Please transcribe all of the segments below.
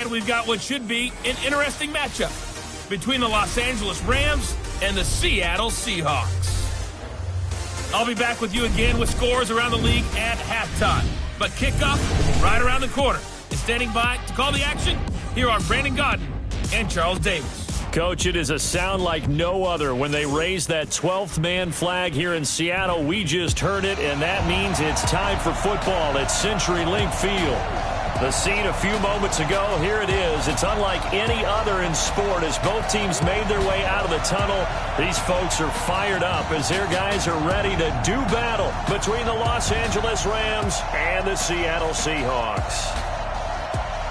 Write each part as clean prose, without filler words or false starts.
And we've got what should be an interesting matchup between the Los Angeles Rams and the Seattle Seahawks. I'll be back with you again with scores around the league at halftime. But kickoff right around the corner. And standing by to call the action, here are Brandon Godden and Charles Davis. Coach, it is a sound like no other when they raise that 12th man flag here in Seattle. We just heard it, and that means it's time for football at CenturyLink Field. The scene a few moments ago, here it is. It's unlike any other in sport as both teams made their way out of the tunnel. These folks are fired up as their guys are ready to do battle between the Los Angeles Rams and the Seattle Seahawks.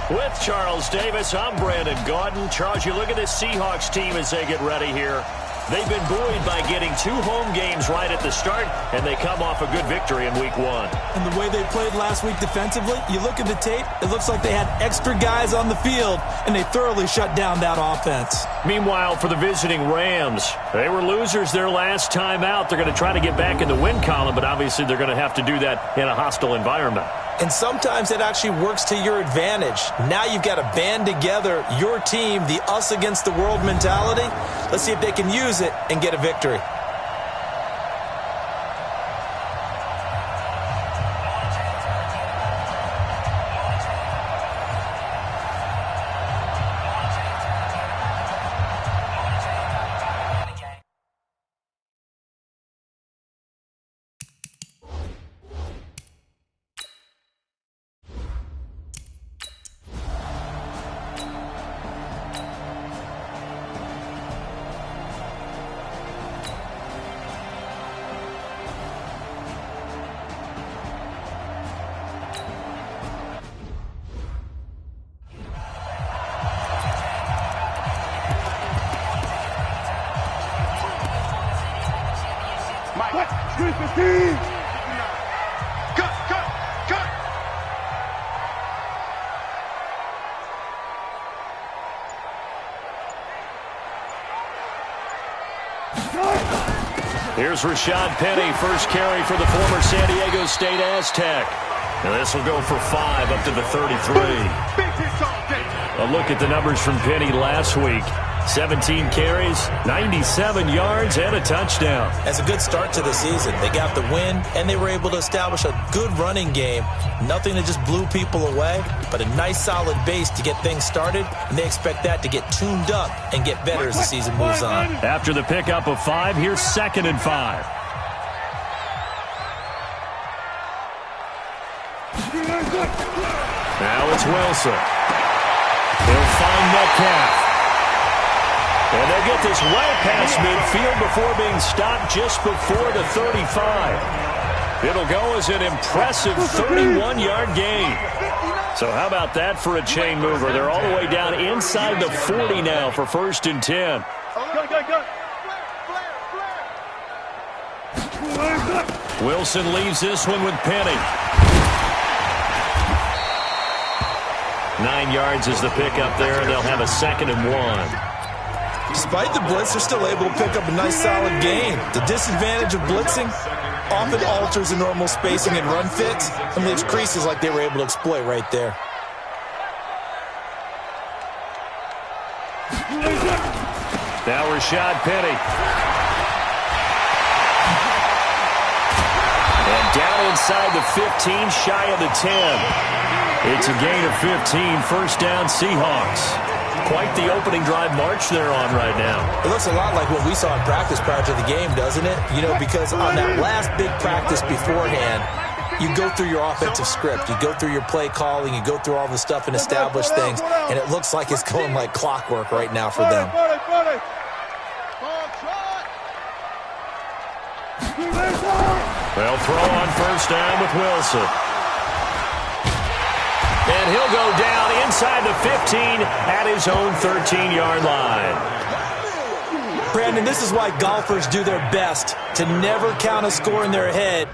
With Charles Davis, I'm Brandon Gaudin. Charles, you look at this Seahawks team as they get ready here. They've been buoyed by getting 2 home games right at the start, and they come off a good victory in Week 1. And the way they played last week defensively, you look at the tape, it looks like they had extra guys on the field, and they thoroughly shut down that offense. Meanwhile, for the visiting Rams, they were losers their last time out. They're going to try to get back in the win column, but obviously they're going to have to do that in a hostile environment. And sometimes it actually works to your advantage. Now you've got to band together your team, the us against the world mentality. Let's see if they can use it and get a victory. Here's Rashad Penny, first carry for the former San Diego State Aztec. And this will go for 5 up to the 33. A look at the numbers from Penny last week. 17 carries, 97 yards, and a touchdown. That's a good start to the season. They got the win, and they were able to establish a good running game. Nothing that just blew people away, but a nice solid base to get things started, and they expect that to get tuned up and get better as the season moves on. After the pickup of 5, here's 2nd and 5. Now it's Wilson. He'll find Metcalf. And they'll get this well past midfield before being stopped just before the 35. It'll go as an impressive 31-yard gain. So how about that for a chain mover? They're all the way down inside the 40 now for 1st and 10. Wilson leaves this one with Penny. 9 yards is the pickup there, and they'll have a 2nd and 1. Despite the blitz, they're still able to pick up a nice solid gain. The disadvantage of blitzing often alters the normal spacing and run fits and leaves creases like they were able to exploit right there. Now Rashad Penny. And down inside the 15, shy of the 10. It's a gain of 15, first down Seahawks. Quite the opening drive march they're on right now. It looks a lot like what we saw in practice prior to the game, doesn't it? You know, because on that last big practice beforehand, you go through your offensive script. You go through your play calling. You go through all the stuff and establish things. And it looks like it's going like clockwork right now for them. They'll throw on first down with Wilson. And he'll go down inside the 15 at his own 13-yard line. Brandon, this is why golfers do their best to never count a score in their head.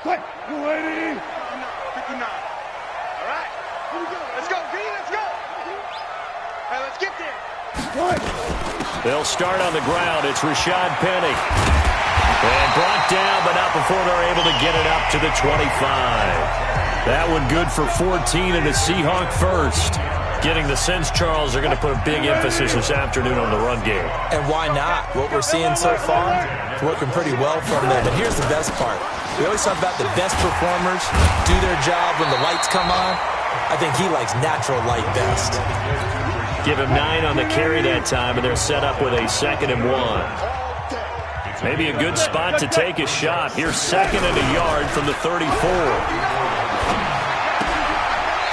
Quick, you ready? 59. They'll start on the ground. It's Rashad Penny. And brought down, but not before they're able to get it up to the 25. That one good for 14 and a Seahawk first. Getting the sense, Charles, they're going to put a big emphasis this afternoon on the run game. And why not? What we're seeing so far is working pretty well from them. And here's the best part. We always talk about the best performers do their job when the lights come on. I think he likes natural light best. Give him 9 on the carry that time, and they're set up with a 2nd and 1. Maybe a good spot to take a shot. Here's 2nd and a yard from the 34.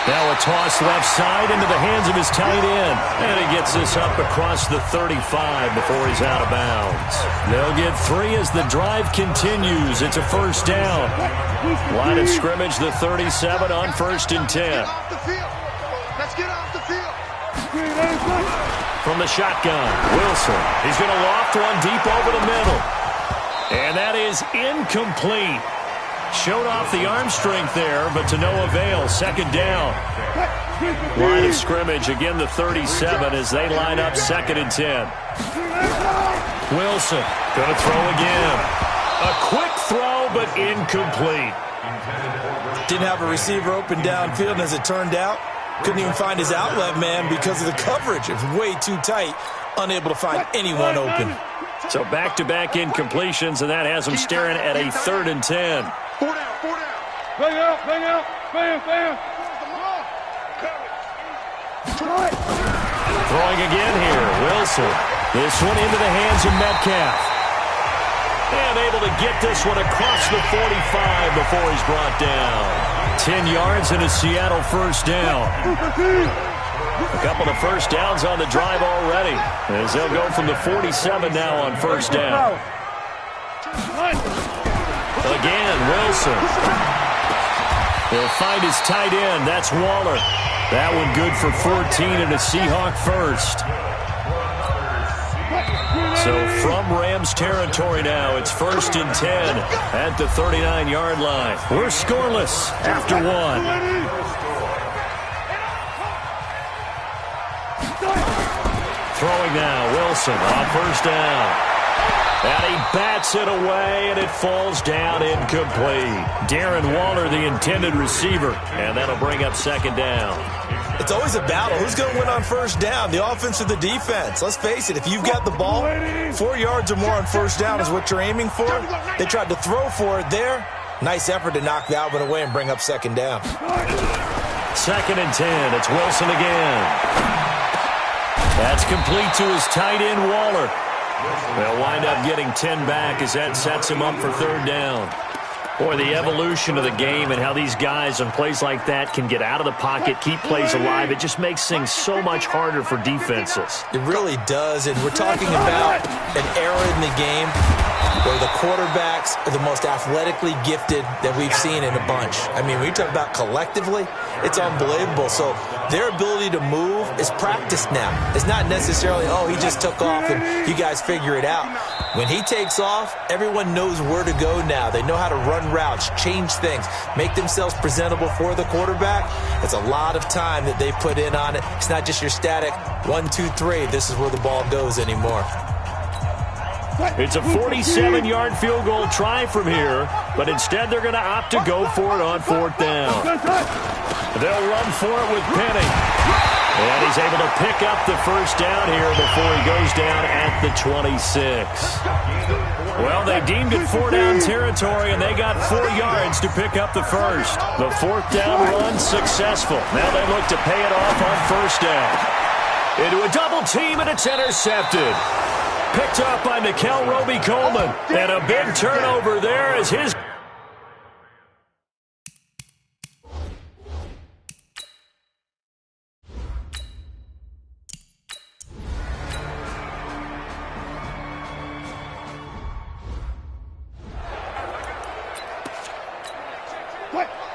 Now a toss left side into the hands of his tight end. And he gets this up across the 35 before he's out of bounds. They'll get 3 as the drive continues. It's a first down. Line of scrimmage, the 37 on 1st and 10. Let's get off the field. From the shotgun, Wilson. He's going to loft one deep over the middle. And that is incomplete. Showed off the arm strength there, but to no avail. 2nd down. Line of scrimmage, again the 37 as they line up 2nd and 10. Wilson going to throw again. A quick throw, but incomplete. Didn't have a receiver open downfield, and as it turned out, couldn't even find his outlet man because of the coverage. It was way too tight, unable to find anyone open. So back-to-back incompletions, and that has him staring at a 3rd and 10. 4 down, 4 down. Bang out, bam. Throwing again here, Wilson. This one into the hands of Metcalf. And able to get this one across the 45 before he's brought down. 10 yards and a Seattle first down. A couple of first downs on the drive already, as they'll go from the 47 now on first down. Again, Wilson. He'll find his tight end. That's Waller. That one good for 14 and a Seahawk first. So from Rams territory now, it's 1st and 10 at the 39-yard line. We're scoreless after 1. Throwing now, Wilson on first down. And he bats it away, and it falls down incomplete. Darren Waller, the intended receiver, and that'll bring up 2nd down. It's always a battle. Who's going to win on first down, the offense or the defense? Let's face it, if you've got the ball, 4 yards or more on first down is what you're aiming for. They tried to throw for it there. Nice effort to knock that one away and bring up 2nd down. 2nd and 10. It's Wilson again. That's complete to his tight end, Waller. They'll wind up getting 10 back as that sets him up for 3rd down. Boy, the evolution of the game and how these guys on plays like that can get out of the pocket, keep plays alive, it just makes things so much harder for defenses. It really does, and we're talking about an era in the game where the quarterbacks are the most athletically gifted that we've seen in a bunch. I mean, when you talk about collectively, it's unbelievable. So their ability to move is practiced now. It's not necessarily, oh, he just took off and you guys figure it out. When he takes off, everyone knows where to go now. They know how to run routes, change things, make themselves presentable for the quarterback. It's a lot of time that they put in on it. It's not just your static 1, 2, 3. This is where the ball goes anymore. It's a 47-yard field goal try from here, but instead they're going to opt to go for it on 4th down. They'll run for it with Penny. And he's able to pick up the first down here before he goes down at the 26. Well, they deemed it 4-down territory, and they got 4 yards to pick up the first. The 4th down run successful. Now they look to pay it off on first down. Into a double team, and it's intercepted. Picked up by Nickel Roby-Coleman. And a big turnover there as his...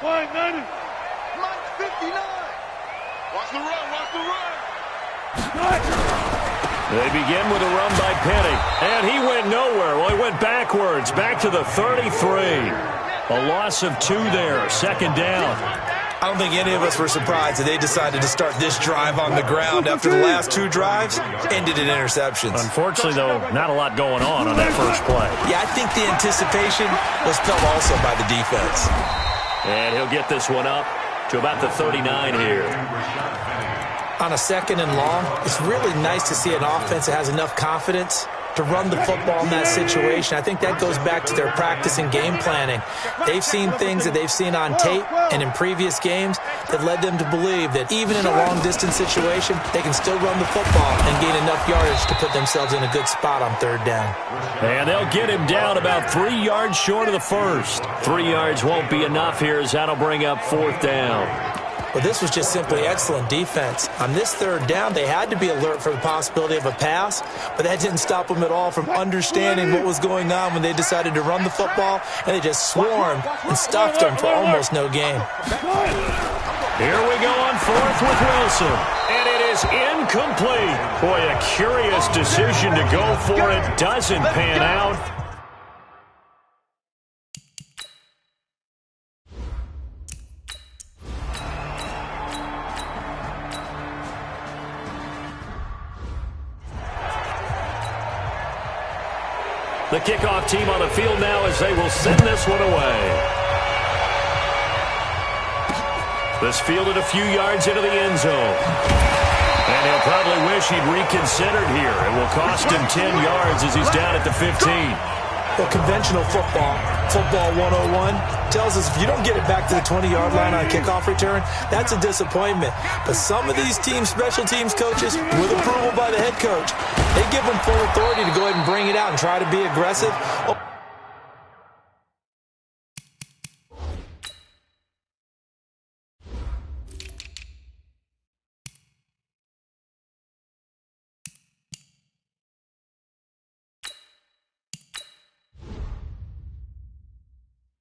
Line 90. Line 59. Watch the run. They begin with a run by Penny. And he went nowhere. Well, he went backwards. Back to the 33. A loss of 2 there. 2nd down. I don't think any of us were surprised that they decided to start this drive on the ground after the last 2 drives ended in interceptions. Unfortunately, though, not a lot going on that first play. Yeah, I think the anticipation was felt also by the defense. And he'll get this one up to about the 39 here. On a 2nd and long, it's really nice to see an offense that has enough confidence to run the football in that situation. I think that goes back to their practice and game planning. They've seen things that they've seen on tape and in previous games that led them to believe that even in a long-distance situation, they can still run the football and gain enough yardage to put themselves in a good spot on 3rd down. And they'll get him down about 3 yards short of the first. 3 yards won't be enough here as that'll bring up 4th down. Well, this was just simply excellent defense. On this 3rd down, they had to be alert for the possibility of a pass, but that didn't stop them at all from understanding what was going on when they decided to run the football, and they just swarmed and stuffed them for almost no gain. Here we go on 4th with Wilson, and it is incomplete. Boy, a curious decision to go for it. Doesn't pan out. The kickoff team on the field now as they will send this one away. This fielded a few yards into the end zone. And he'll probably wish he'd reconsidered here. It will cost him 10 yards as he's down at the 15. Well, conventional football 101, tells us if you don't get it back to the 20-yard line on a kickoff return, that's a disappointment. But some of these teams, special teams coaches, with approval by the head coach, they give them full authority to go ahead and bring it out and try to be aggressive.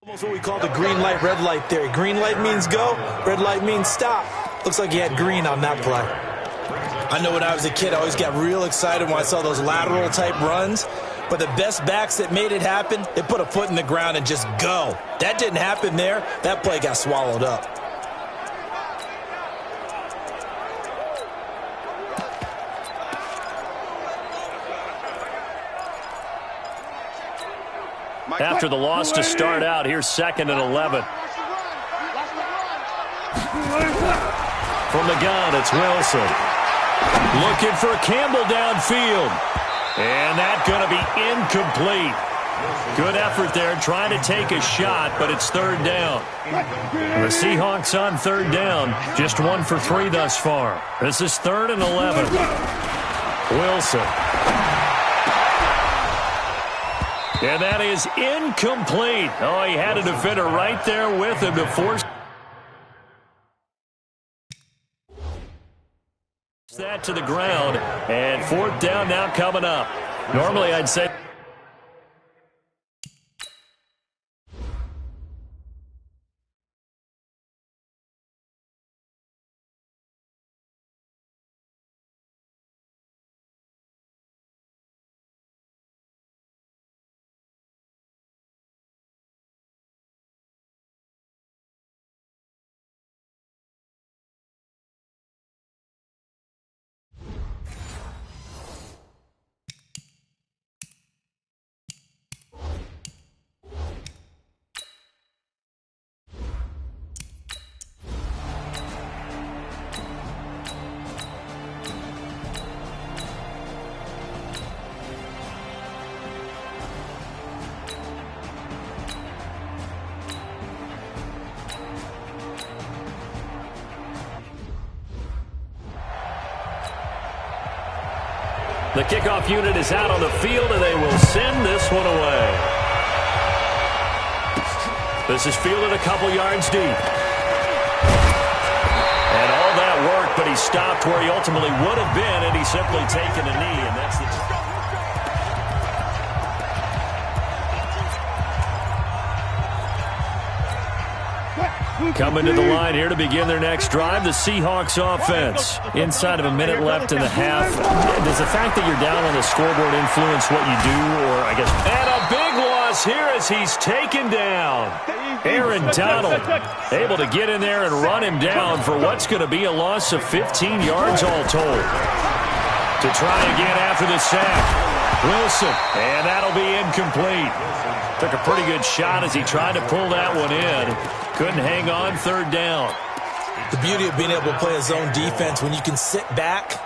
Almost what we call the green light, red light theory. Green light means go, red light means stop. Looks like he had green on that play. I know when I was a kid, I always got real excited when I saw those lateral type runs. But the best backs that made it happen, they put a foot in the ground and just go. That didn't happen there. That play got swallowed up. After the loss to start out, here's 2nd and 11. From the gun, it's Wilson. Looking for Campbell downfield. And that's going to be incomplete. Good effort there, trying to take a shot, but it's 3rd down. The Seahawks on 3rd down, just 1 for 3 thus far. This is 3rd and 11. Wilson. And that is incomplete. Oh, he had a defender right there with him to force that to the ground. And 4th down now coming up. Normally, I'd say the kickoff unit is out on the field, and they will send this one away. This is fielded a couple yards deep. And all that work, but he stopped where he ultimately would have been, and he's simply taken a knee, and that's the... Coming to the line here to begin their next drive, the Seahawks offense. Inside of a minute left in the half. Does the fact that you're down on the scoreboard influence what you do, or I guess... And a big one loss here as he's taken down. Aaron Donald able to get in there and run him down for what's going to be a loss of 15 yards all told. To try again after the sack. Wilson, and that'll be incomplete. Took a pretty good shot as he tried to pull that one in. Couldn't hang on third down. The beauty of being able to play a zone defense when you can sit back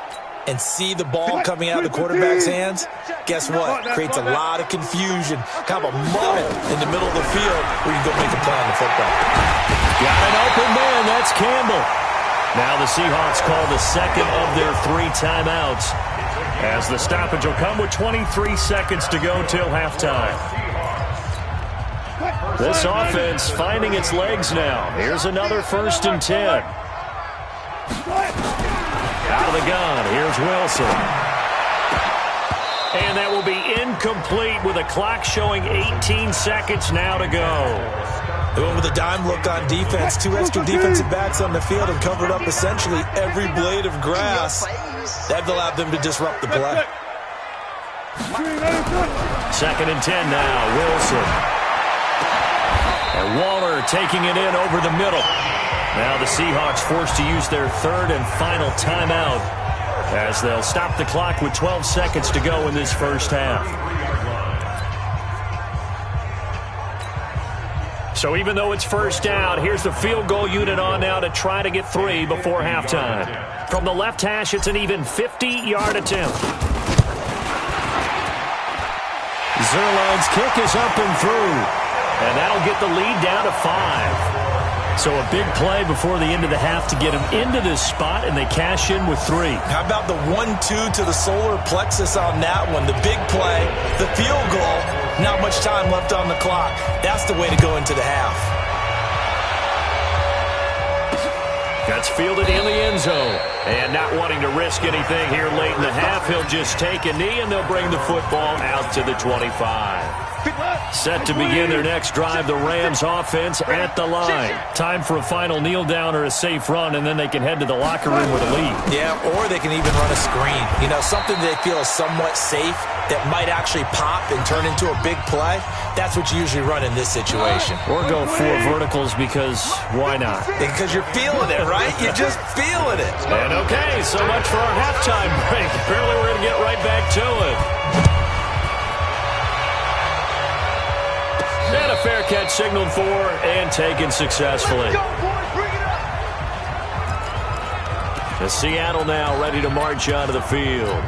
and see the ball coming out of the quarterback's hands, guess what? Creates a lot of confusion. Kind of a moment in the middle of the field where you can go make a play on the football. Got an open man. That's Campbell. Now the Seahawks call the second of their 3 timeouts as the stoppage will come with 23 seconds to go till halftime. This offense finding its legs now. Here's another 1st and 10. Out of the gun, here's Wilson. And that will be incomplete with a clock showing 18 seconds now to go. They went with a dime look on defense. 2 extra defensive backs on the field and covered up essentially every blade of grass. That allowed them to disrupt the play. 2nd and 10 now, Wilson. And Waller taking it in over the middle. Now the Seahawks forced to use their 3rd and final timeout as they'll stop the clock with 12 seconds to go in this first half. So even though it's first down, here's the field goal unit on now to try to get 3 before halftime. From the left hash, it's an even 50-yard attempt. Zerline's kick is up and through, and that'll get the lead down to 5. So a big play before the end of the half to get them into this spot, and they cash in with 3. How about the 1-2 to the solar plexus on that one? The big play, the field goal, not much time left on the clock. That's the way to go into the half. That's fielded in the end zone. And not wanting to risk anything here late in the half, he'll just take a knee, and they'll bring the football out to the 25. Set to begin their next drive, the Rams offense at the line. Time for a final kneel down or a safe run, and then they can head to the locker room with a lead. Yeah, or they can even run a screen. You know, something they feel is somewhat safe that might actually pop and turn into a big play. That's what you usually run in this situation. Or go 4 verticals because why not? Because you're feeling it, right? You're just feeling it. And okay, so much for our halftime break. Apparently we're going to get right back to it. And a fair catch signaled for and taken successfully. The Seattle now ready to march onto the field.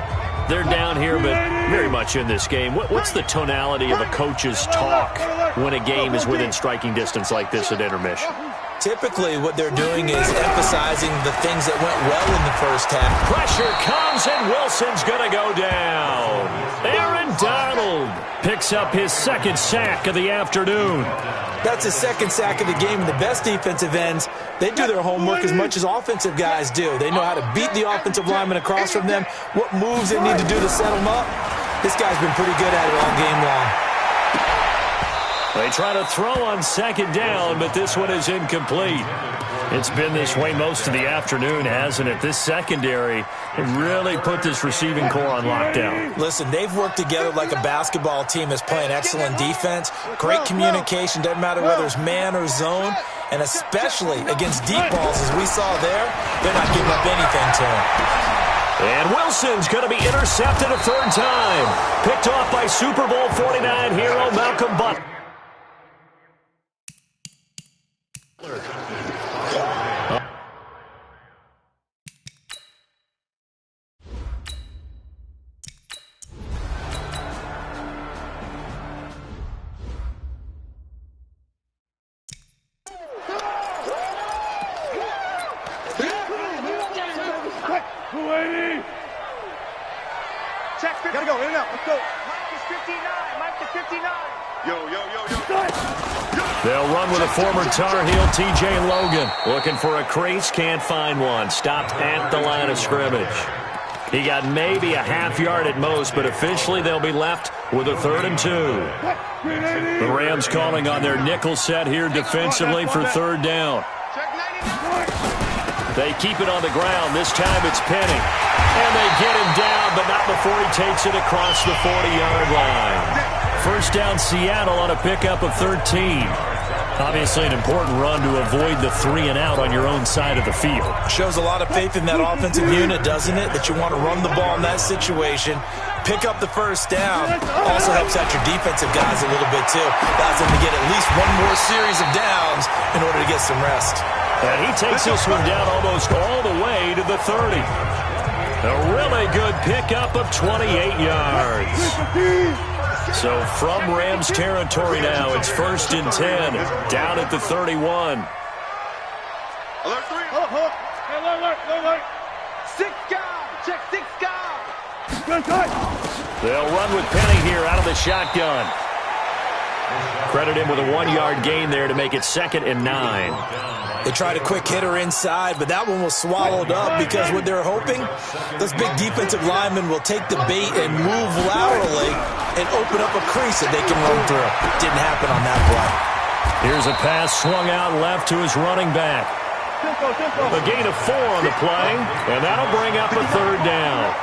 They're down here, but very much in this game. What's the tonality of a coach's talk when a game is within striking distance like this at intermission? Typically, what they're doing is emphasizing the things that went well in the first half. Pressure comes, and Wilson's going to go down. Aaron Donald picks up his 2nd sack of the afternoon. That's his 2nd sack of the game. The best defensive ends, they do their homework as much as offensive guys do. They know how to beat the offensive lineman across from them, what moves they need to do to set them up. This guy's been pretty good at it all game long. They try to throw on 2nd down, but this one is incomplete. It's been this way most of the afternoon, hasn't it? This secondary really put this receiving core on lockdown. Listen, they've worked together like a basketball team that's playing excellent defense. Great communication, doesn't matter whether it's man or zone. And especially against deep balls, as we saw there, they're not giving up anything to him. And Wilson's going to be intercepted a 3rd time. Picked off by Super Bowl 49 hero Malcolm Butler. Gotta go, in and out, let's go. Mike is 59, Mike is 59. They'll run with a former Tar Heel, TJ Logan. Looking for a crease, can't find one. Stopped at the line of scrimmage. He got maybe a half yard at most, but officially they'll be left with a 3rd and 2. The Rams calling on their nickel set here defensively for 3rd down. They keep it on the ground. This time it's Penny. And they get him down, but not before he takes it across the 40-yard line. first down Seattle on a pickup of 13. Obviously an important run to avoid the 3-and-out on your own side of the field. Shows a lot of faith in that offensive unit, doesn't it? That you want to run the ball in that situation, pick up the first down. Also helps out your defensive guys a little bit too. Allows them to get at least one more series of downs in order to get some rest. And he takes this one down almost all the way to the 30. A really good pickup of 28 yards. So from Rams territory now, it's 1st and 10, down at the 31. Alert 3. Alert. Alert. 6 guys. Check 6 guys. They'll run with Penny here out of the shotgun. Credit him with a 1-yard gain there to make it 2nd and 9. They tried a quick hitter inside, but that one was swallowed up because what they're hoping, those big defensive linemen will take the bait and move laterally and open up a crease that they can run through. Didn't happen on that play. Here's a pass swung out left to his running back. A gain of 4 on the play, and that'll bring up a 3rd down.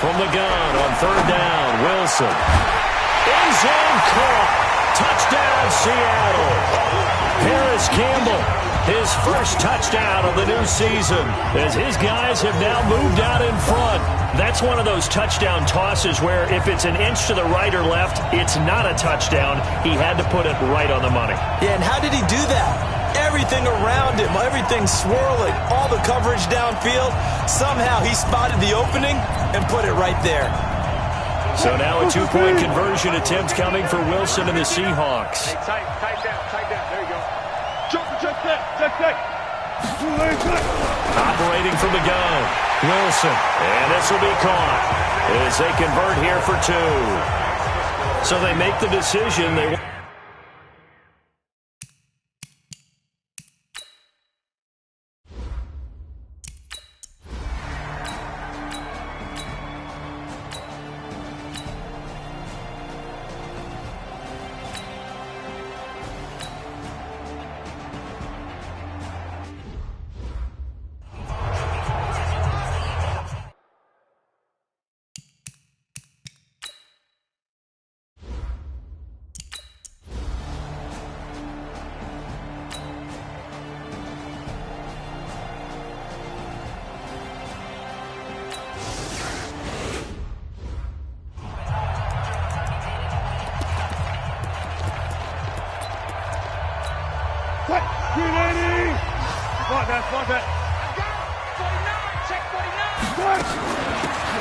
From the gun on 3rd down, Wilson. End zone caught. Touchdown, Seattle. Harris Campbell, his first touchdown of the new season, as his guys have now moved out in front. That's one of those touchdown tosses where if it's an inch to the right or left, it's not a touchdown. He had to put it right on the money. Yeah, and how did he do that? Everything around him, everything swirling, all the coverage downfield. Somehow he spotted the opening and put it right there. So now a 2-point conversion attempt coming for Wilson and the Seahawks. Hey, tight down. There you go. Check. Operating from the gun, Wilson. And this will be caught as they convert here for 2. So they make the decision. They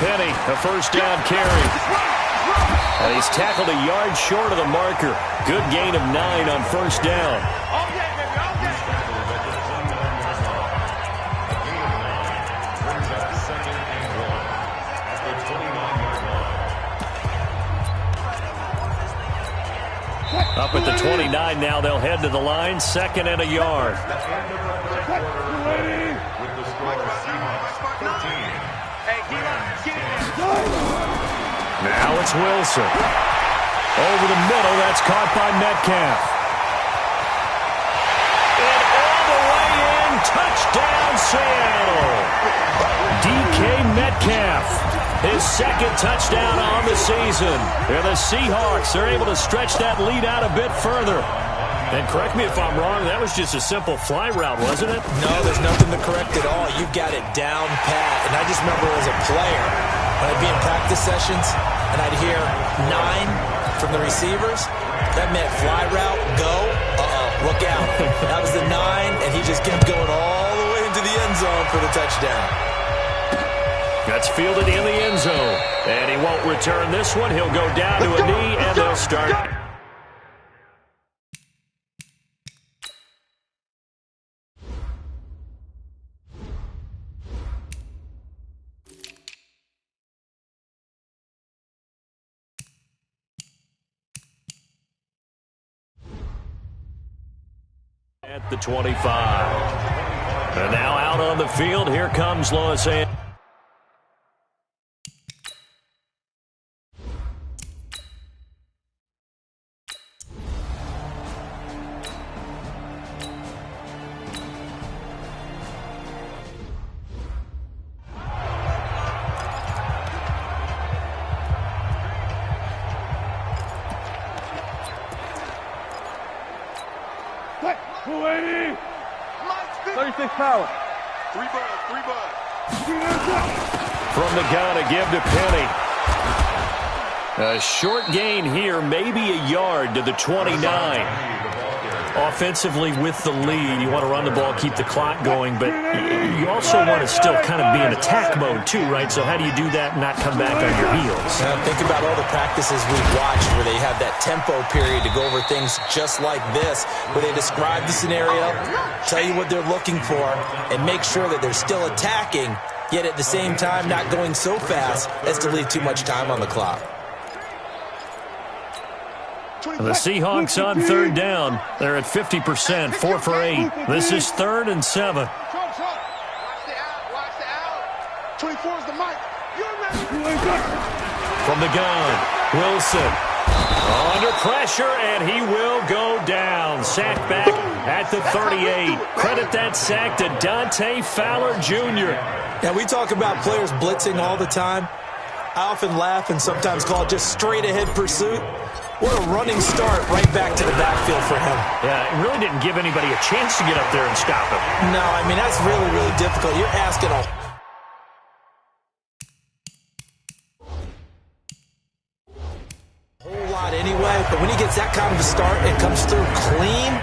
Penny, a first down carry. And he's tackled a yard short of the marker. Good gain of 9 on first down. Up at the 29 now, they'll head to the line, 2nd and a yard. Now it's Wilson. Over the middle, that's caught by Metcalf. And all the way in, touchdown Seattle. DK Metcalf, his 2nd touchdown on the season. And the Seahawks are able to stretch that lead out a bit further. And correct me if I'm wrong, that was just a simple fly route, wasn't it? No, there's nothing to correct at all. You've got it down pat. And I just remember as a player, when I'd be in practice sessions and I'd hear 9 from the receivers, that meant fly route, go, look out. That was the 9, and he just kept going all the way into the end zone for the touchdown. That's fielded in the end zone. And he won't return this one. He'll go down to a knee, and they'll start. At the 25. And now out on the field, here comes Los Angeles. 280. 36 power. 3 buds. From the gun, a give to Penny. A short gain here, maybe a yard to the 29. Offensively with the lead, you want to run the ball, keep the clock going, but you also want to still kind of be in attack mode too, right? So how do you do that and not come back on your heels? Think about all the practices we've watched where they have that tempo period to go over things just like this, where they describe the scenario, tell you what they're looking for, and make sure that they're still attacking, yet at the same time not going so fast as to leave too much time on the clock. The Seahawks on third down. They're at 50%, 4 for 8. This is 3rd and 7. Watch the out. 24 is the mic. From the gun, Wilson. Under pressure, and he will go down. Sacked back at the 38. Credit that sack to Dante Fowler Jr. Now, we talk about players blitzing all the time. I often laugh and sometimes call it just straight-ahead pursuit. What a running start right back to the backfield for him. Yeah, it really didn't give anybody a chance to get up there and stop him. No, I mean, that's really, really difficult. You're asking a whole lot anyway, but when he gets that kind of a start and comes through clean,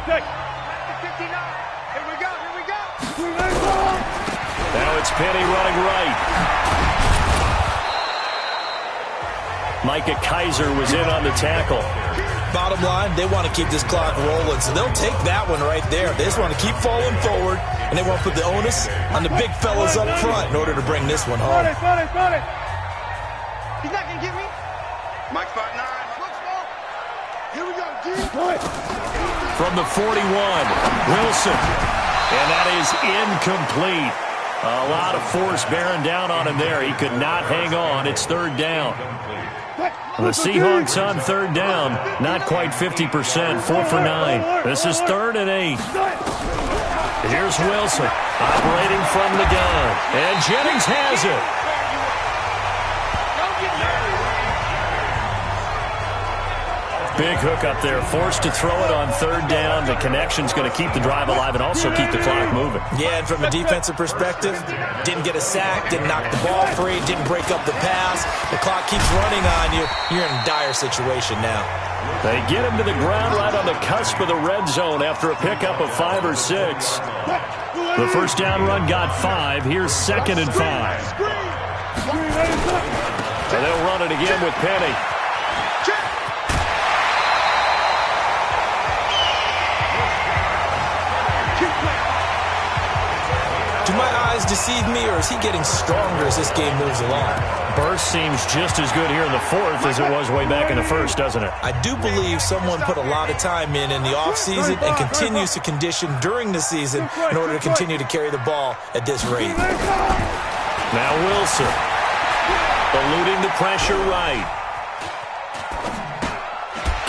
Check. 59. Here we go. Now it's Penny running right. Micah Kaiser was in on the tackle. bottom line, they want to keep this clock rolling, so they'll take that one right there. They just want to keep falling forward, and they want to put the onus on the big fellas up front in order to bring this one home. Got it. He's not going to get me. Mike spot 9. Here we go, G. From the 41, Wilson. And that is incomplete. A lot of force bearing down on him there. He could not hang on. It's third down. The Seahawks on third down. Not quite 50%. 4 for 9. This is 3rd and 8. Here's Wilson operating from the gun. And Jennings has it. Big hook up there, forced to throw it on third down. The connection's going to keep the drive alive and also keep the clock moving. Yeah, and from a defensive perspective, didn't get a sack, didn't knock the ball free, didn't break up the pass. The clock keeps running on you. You're in a dire situation now. They get him to the ground right on the cusp of the red zone after a pickup of 5 or 6. The first down run got 5. Here's 2nd and 5. So they'll run it again with Penny. Do my eyes deceive me, or is he getting stronger as this game moves along? Burst seems just as good here in the 4th as it was way back in the 1st, doesn't it? I do believe someone put a lot of time in the offseason and continues to condition during the season in order to continue to carry the ball at this rate. Now Wilson, eluding the pressure right.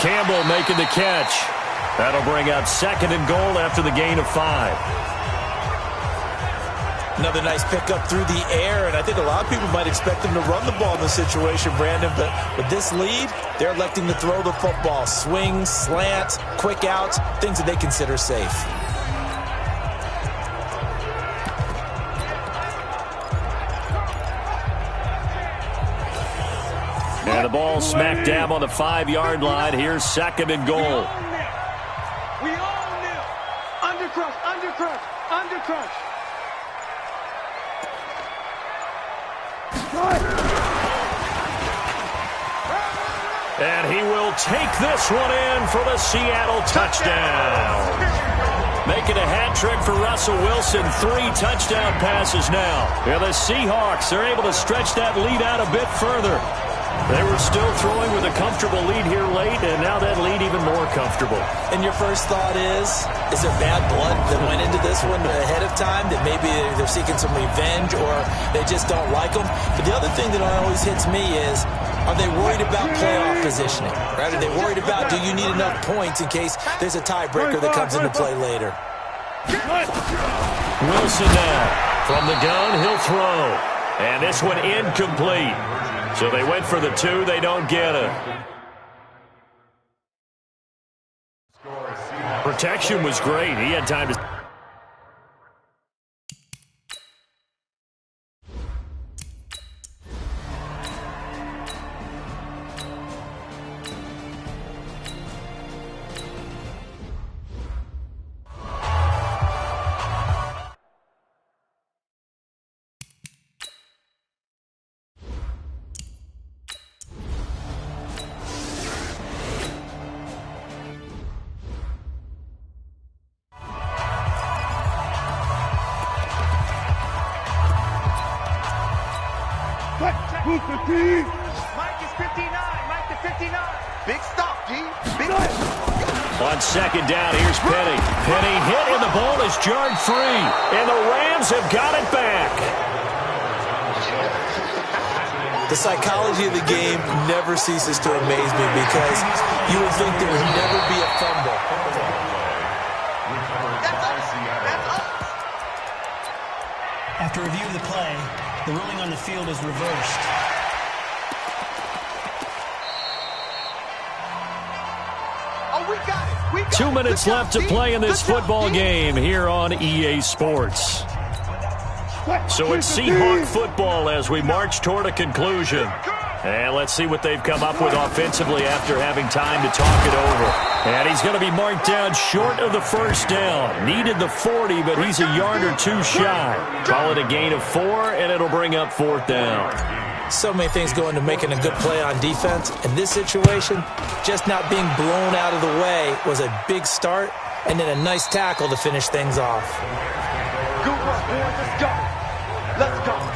Campbell making the catch. That'll bring out 2nd and goal after the gain of 5. Another nice pickup through the air, and I think a lot of people might expect them to run the ball in this situation, Brandon, but with this lead, they're electing to throw the football. Swing, slant, quick outs, things that they consider safe. And the ball smack dab on the 5-yard line. Here's 2nd and goal. We all knew. Undercrush. And he will take this one in for the Seattle touchdown. Making a hat trick for Russell Wilson. 3 touchdown passes now. Yeah, the Seahawks are able to stretch that lead out a bit further. They were still throwing with a comfortable lead here late, and now that lead even more comfortable. And your first thought is there bad blood that went into this one ahead of time, that maybe they're seeking some revenge or they just don't like them? But the other thing that always hits me is, are they worried about playoff positioning? Right? Are they worried about, do you need enough points in case there's a tiebreaker that comes into play later? Wilson now. From the gun, he'll throw. And this one incomplete. So they went for the 2. They don't get it. Protection was great. He had time to... Who's the team? Mike is 59. Mike to 59. Big stop, G. Big stop. On second down, here's Penny. Penny hit, and the ball is jarred free. And the Rams have got it back. The psychology of the game never ceases to amaze me because you would think there would never be a fumble. After review of the play, the ruling on the field is reversed. Oh, we got it. We got 2 it. minutes left to play in this football game here on EA Sports. So it's Seahawk football as we march toward a conclusion. And let's see what they've come up with offensively after having time to talk it over. And he's going to be marked down short of the first down. Needed the 40, but he's a yard or 2 shy. Call it a gain of 4, and it'll bring up 4th down. So many things go into making a good play on defense. In this situation, just not being blown out of the way was a big start, and then a nice tackle to finish things off. Good work, boys. Let's go. Let's go.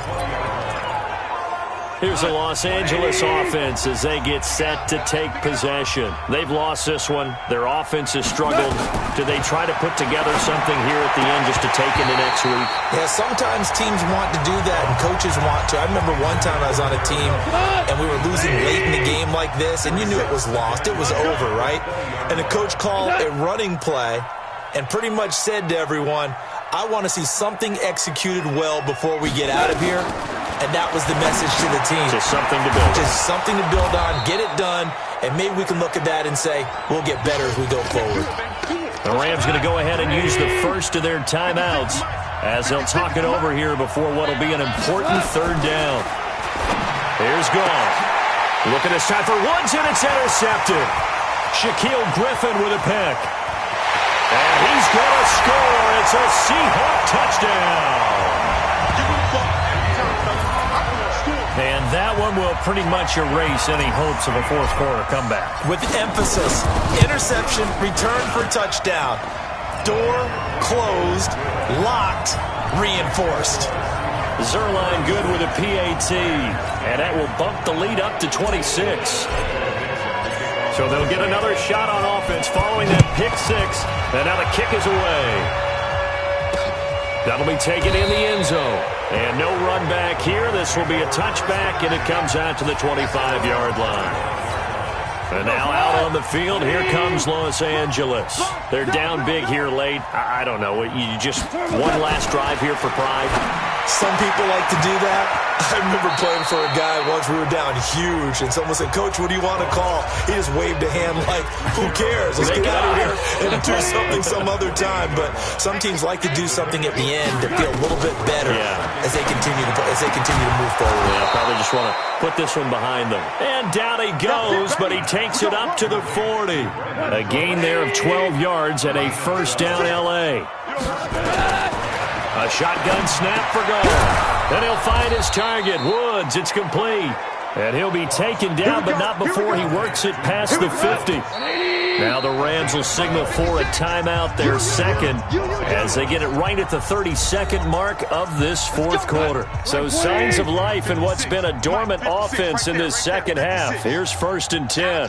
Here's the Los Angeles offense as they get set to take possession. They've lost this one. Their offense has struggled. Do they try to put together something here at the end just to take into next week? Yeah, sometimes teams want to do that and coaches want to. I remember one time I was on a team and we were losing late in the game like this, and you knew it was lost. It was over, right? And the coach called a running play and pretty much said to everyone, I want to see something executed well before we get out of here. And that was the message to the team. Just something to build on. Just something to build on, get it done, and maybe we can look at that and say, we'll get better as we go forward. The Rams going to go ahead and use the first of their timeouts as they'll talk it over here before what will be an important 3rd down. Here's Goff. Looking this time for Woods, and it's intercepted. Shaquille Griffin with a pick. And he's going to score. It's a Seahawk touchdown. And that one will pretty much erase any hopes of a 4th quarter comeback. With emphasis, interception, return for touchdown. Door closed, locked, reinforced. Zerline good with a PAT. And that will bump the lead up to 26. So they'll get another shot on offense following that pick 6. And now the kick is away. That'll be taken in the end zone. And no run back here. This will be a touchback, and it comes out to the 25-yard line. And now out on the field, here comes Los Angeles. They're down big here late. I don't know. You just one last drive here for pride. Some people like to do that. I remember playing for a guy once. We were down huge, and someone said, Coach, what do you want to call? He just waved a hand like, who cares? Let's get out of here and do something some other time. But some teams like to do something at the end to feel a little bit better as they continue to move forward. Yeah, probably just want to put this one behind them. And down he goes, but he takes it up to the 40. A gain there of 12 yards and a 1st down L.A. A shotgun snap for Goff. Then he'll find his target, Woods. It's complete. And he'll be taken down, but not before he works it past the 50. Now the Rams will signal for a timeout, their second, as they get it right at the 32nd mark of this fourth quarter. So signs of life in what's been a dormant offense in this second half. Here's 1st and 10.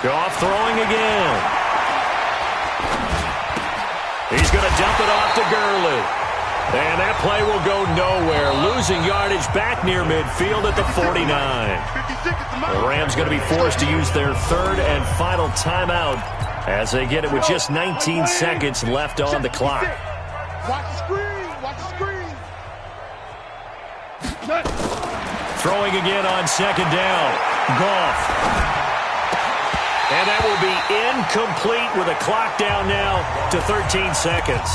Goff throwing again. He's going to dump it off to Gurley. And that play will go nowhere, losing yardage back near midfield at the 49. The Rams going to be forced to use their third and final timeout as they get it with just 19 seconds left on the clock. Watch the screen. Watch the screen. Throwing again on 2nd down. Goff. And that will be incomplete with a clock down now to 13 seconds.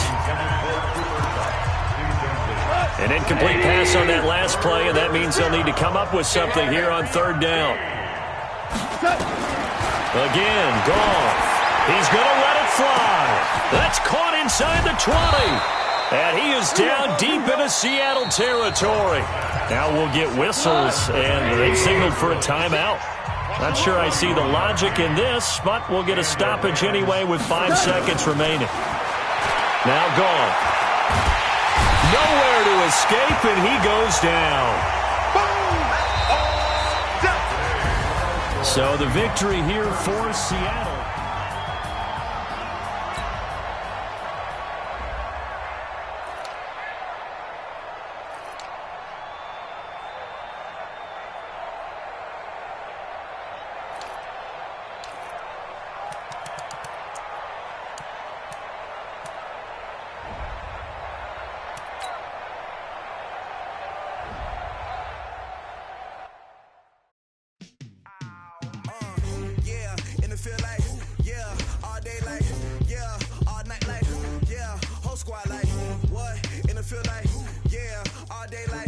An incomplete pass on that last play, and that means they'll need to come up with something here on 3rd down. Again, Goff. He's going to let it fly. That's caught inside the 20. And he is down deep into Seattle territory. Now we'll get whistles, and they've signaled for a timeout. Not sure I see the logic in this, but we'll get a stoppage anyway with 5 seconds remaining. Now Goff. Nowhere to escape, and he goes down. So the victory here for Seattle. Squad like what in the field like all day like